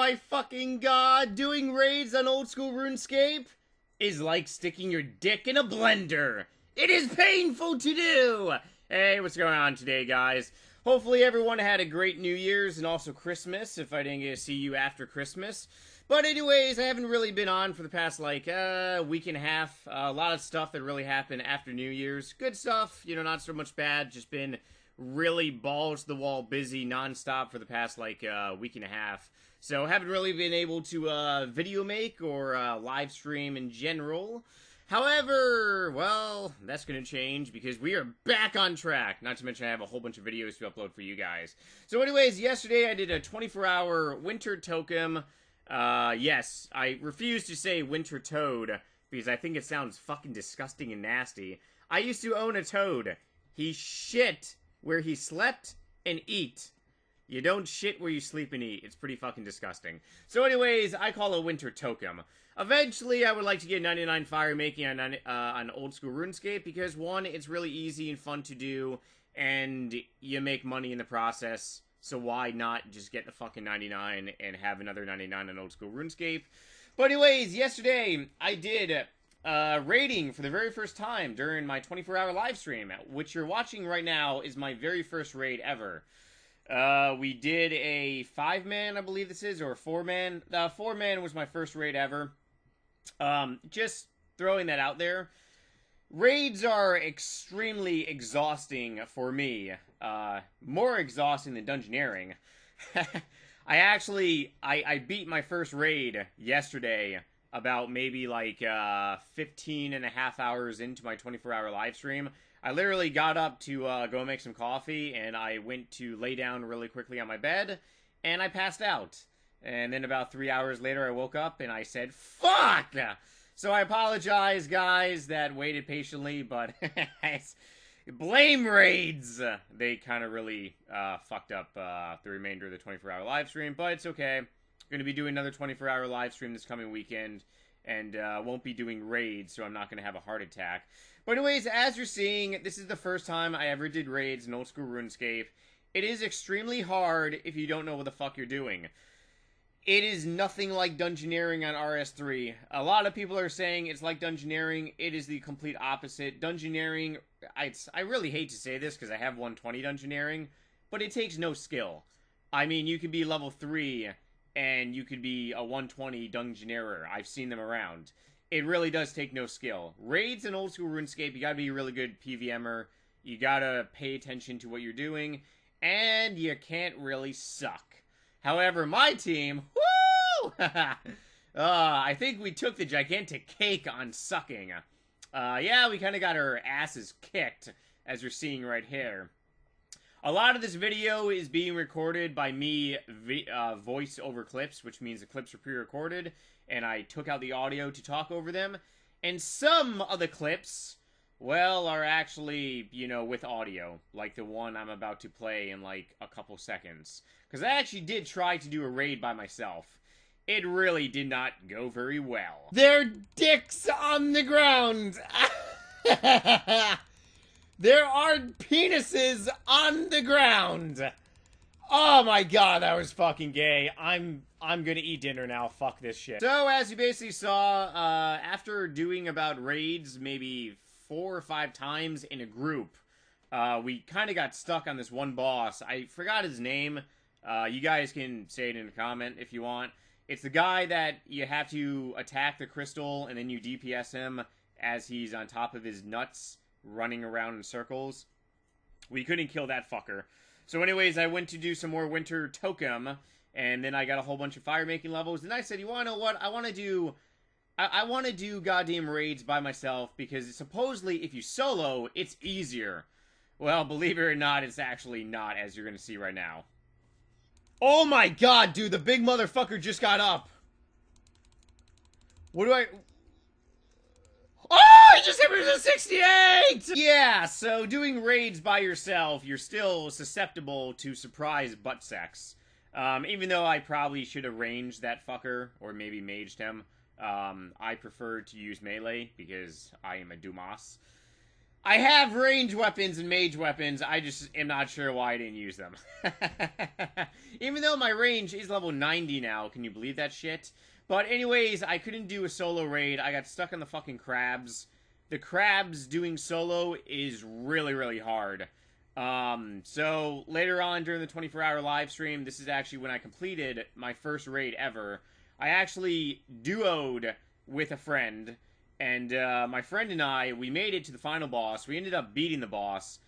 my fucking god, doing raids on old school RuneScape is like sticking your dick in a blender. It is painful to do! Hey, what's going on today, guys? Hopefully everyone had a great New Year's and also Christmas, if I didn't get to see you after Christmas. But anyways, I haven't really been on for the past, week and a half. A lot of stuff that really happened after New Year's. Good stuff, you know, not so much bad. Just been really balls-to-the-wall busy non-stop for the past, week and a half. So haven't really been able to video make or live stream in general. However, well, that's going to change because we are back on track. Not to mention I have a whole bunch of videos to upload for you guys. So anyways, yesterday I did a 24-hour winter token. Yes, I refuse to say winter toad because I think it sounds fucking disgusting and nasty. I used to own a toad. He shit where he slept and eat. You don't shit where you sleep and eat. It's pretty fucking disgusting. So anyways, I call it winter token. Eventually, I would like to get 99 fire making on old school RuneScape because, one, it's really easy and fun to do, and you make money in the process, so why not just get the fucking 99 and have another 99 on old school RuneScape? But anyways, yesterday, I did raiding for the very first time during my 24-hour live stream, which you're watching right now is my very first raid ever. We did a 5-man, I believe this is, or a 4-man. 4-man was my first raid ever. Just throwing that out there. Raids are extremely exhausting for me. More exhausting than dungeoneering. I beat my first raid yesterday about maybe 15 and a half hours into my 24-hour live stream. I literally got up to go make some coffee, and I went to lay down really quickly on my bed, and I passed out. And then about 3 hours later, I woke up, and I said, fuck! So I apologize, guys, that waited patiently, but blame raids! They kind of really fucked up the remainder of the 24-hour live stream, but it's okay. I'm going to be doing another 24-hour live stream this coming weekend, and won't be doing raids, so I'm not going to have a heart attack. But anyways, as you're seeing, this is the first time I ever did raids in old school RuneScape. It is extremely hard if you don't know what the fuck you're doing. It is nothing like dungeoneering on RS3. A lot of people are saying it's like dungeoneering. It is the complete opposite. Dungeoneering, I really hate to say this because I have 120 dungeoneering, but it takes no skill. I mean, you could be level 3 and you could be a 120 dungeoneerer. I've seen them around. It really does take no skill. Raids in old school RuneScape, you gotta be a really good PVMer. You gotta pay attention to what you're doing. And you can't really suck. However, my team, woo! I think we took the gigantic cake on sucking. Yeah, we kind of got our asses kicked, as you're seeing right here. A lot of this video is being recorded by me voice over clips, which means the clips are pre-recorded, and I took out the audio to talk over them. And some of the clips, well, are actually, you know, with audio, like the one I'm about to play in a couple seconds. Because I actually did try to do a raid by myself. It really did not go very well. Their dicks on the ground! There are penises on the ground! Oh my god, that was fucking gay. I'm gonna eat dinner now. Fuck this shit. So, as you basically saw, after doing about raids maybe 4 or 5 times in a group, we kind of got stuck on this one boss. I forgot his name. You guys can say it in a comment if you want. It's the guy that you have to attack the crystal and then you DPS him as he's on top of his nuts running around in circles. We couldn't kill that fucker. So anyways, I went to do some more winter token, and then I got a whole bunch of fire making levels. And I said, you want to know what? I want to do goddamn raids by myself because supposedly if you solo, it's easier. Well, believe it or not, it's actually not, as you're going to see right now. Oh my god, dude, the big motherfucker just got up. What do I... Oh, he just hit me with a 68! Yeah, so doing raids by yourself, you're still susceptible to surprise butt sex. Even though I probably should have ranged that fucker, or maybe maged him. I prefer to use melee, because I am a Dumas. I have range weapons and mage weapons, I just am not sure why I didn't use them. Even though my range is level 90 now. Can you believe that shit? But anyways, I couldn't do a solo raid. I got stuck on the fucking crabs. The crabs doing solo is really, really hard. So later on during the 24-hour live stream, this is actually when I completed my first raid ever. I actually duoed with a friend, and my friend and I, we made it to the final boss. We ended up beating the boss.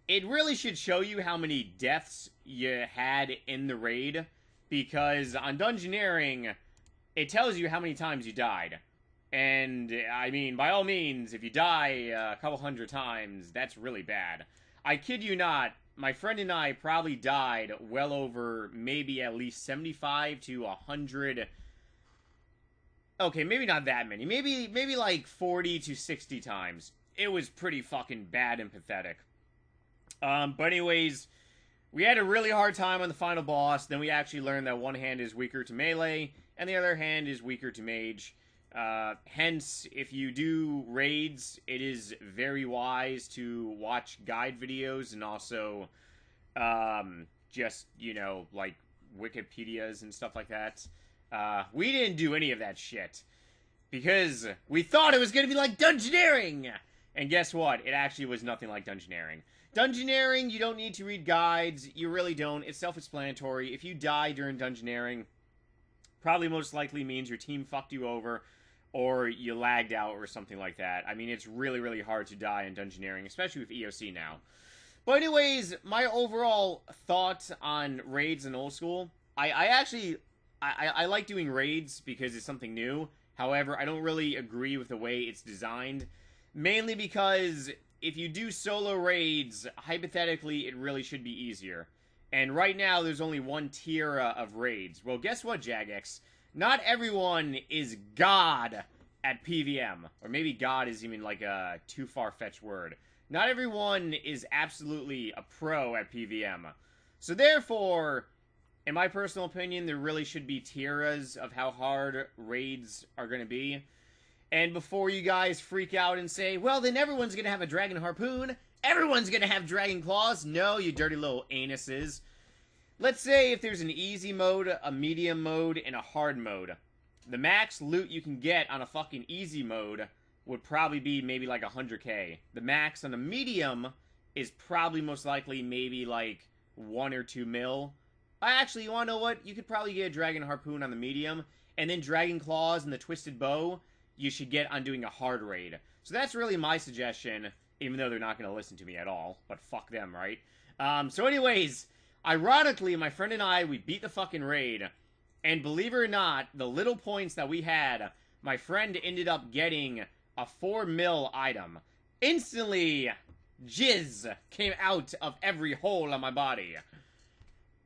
It really should show you how many deaths you had in the raid, because on Dungeoneering, it tells you how many times you died. And, I mean, by all means, if you die a couple hundred times, that's really bad. I kid you not, my friend and I probably died well over maybe at least 75 to 100... Okay, maybe not that many. Maybe like 40 to 60 times. It was pretty fucking bad and pathetic. But anyways, we had a really hard time on the final boss. Then we actually learned that one hand is weaker to melee, and the other hand is weaker to mage. Hence, if you do raids, it is very wise to watch guide videos and also, just, you know, like, Wikipedias and stuff like that. We didn't do any of that shit. Because we thought it was gonna be like Dungeoneering! And guess what? It actually was nothing like Dungeoneering. Dungeoneering, you don't need to read guides. You really don't. It's self-explanatory. If you die during Dungeoneering, probably most likely means your team fucked you over, or you lagged out or something like that. I mean, it's really, really hard to die in Dungeoneering, especially with EOC now. But anyways, my overall thoughts on raids in old school, I like doing raids because it's something new. However, I don't really agree with the way it's designed. Mainly because if you do solo raids, hypothetically, it really should be easier. And right now, there's only one tier of raids. Well, guess what, Jagex? Not everyone is God at PVM. Or maybe God is even like a too far-fetched word. Not everyone is absolutely a pro at PVM. So therefore, in my personal opinion, there really should be tiers of how hard raids are going to be. And before you guys freak out and say, well, then everyone's going to have a dragon harpoon, everyone's going to have dragon claws. No, you dirty little anuses. Let's say if there's an easy mode, a medium mode, and a hard mode. The max loot you can get on a fucking easy mode would probably be maybe like 100k. The max on a medium is probably most likely maybe like 1 or 2 mil. Actually, you want to know what? You could probably get a dragon harpoon on the medium, and then dragon claws and the twisted bow you should get on doing a hard raid. So that's really my suggestion, even though they're not going to listen to me at all. But fuck them, right? So anyways, ironically, my friend and I, we beat the fucking raid. And believe it or not, the little points that we had, my friend ended up getting a 4 mil item. Instantly, jizz came out of every hole on my body.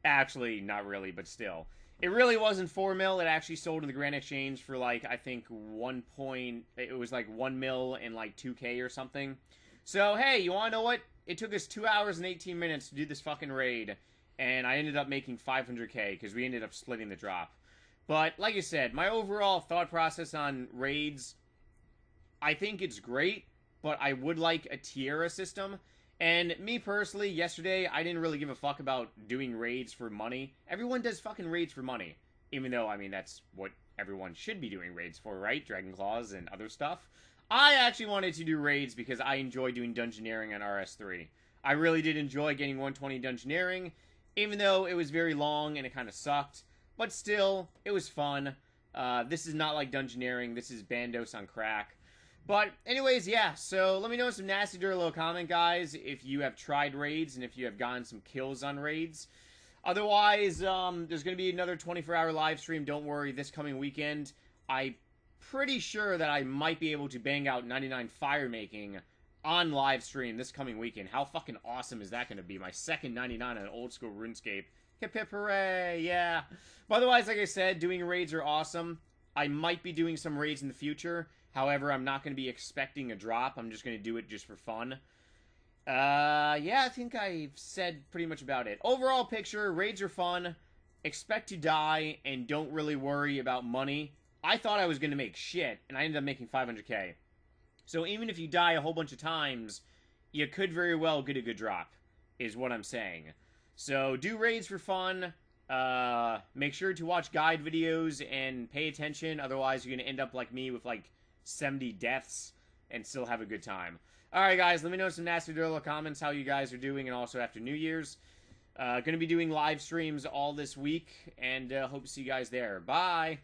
Actually, not really, but still. It really wasn't 4 mil. It actually sold in the Grand Exchange for, like, I think it was like 1 mil and like 2k or something. So, hey, you wanna know what? It took us 2 hours and 18 minutes to do this fucking raid, and I ended up making 500k, because we ended up splitting the drop. But, like I said, my overall thought process on raids, I think it's great, but I would like a tier system. And me personally, yesterday, I didn't really give a fuck about doing raids for money. Everyone does fucking raids for money. Even though, I mean, that's what everyone should be doing raids for, right? Dragon Claws and other stuff. I actually wanted to do raids because I enjoy doing Dungeoneering on RS3. I really did enjoy getting 120 Dungeoneering, even though it was very long and it kind of sucked. But still, it was fun. This is not like Dungeoneering. This is Bandos on crack. But anyways, yeah, so let me know some nasty dirty little comment, guys, if you have tried raids and if you have gotten some kills on raids. Otherwise, there's going to be another 24-hour live stream, don't worry, this coming weekend. I'm pretty sure that I might be able to bang out 99 fire making on live stream this coming weekend. How fucking awesome is that going to be? My second 99 on old school RuneScape. Hip hip hooray, yeah. But otherwise, like I said, doing raids are awesome. I might be doing some raids in the future. However, I'm not going to be expecting a drop. I'm just going to do it just for fun. Yeah, I think I've said pretty much about it. Overall picture, raids are fun. Expect to die and don't really worry about money. I thought I was going to make shit, and I ended up making 500k. So even if you die a whole bunch of times, you could very well get a good drop, is what I'm saying. So do raids for fun. Make sure to watch guide videos and pay attention. Otherwise, you're going to end up like me with like 70 deaths and still have a good time. Alright, guys, let me know in some nasty little comments how you guys are doing, and also after New Year's. Going to be doing live streams all this week, and hope to see you guys there. Bye!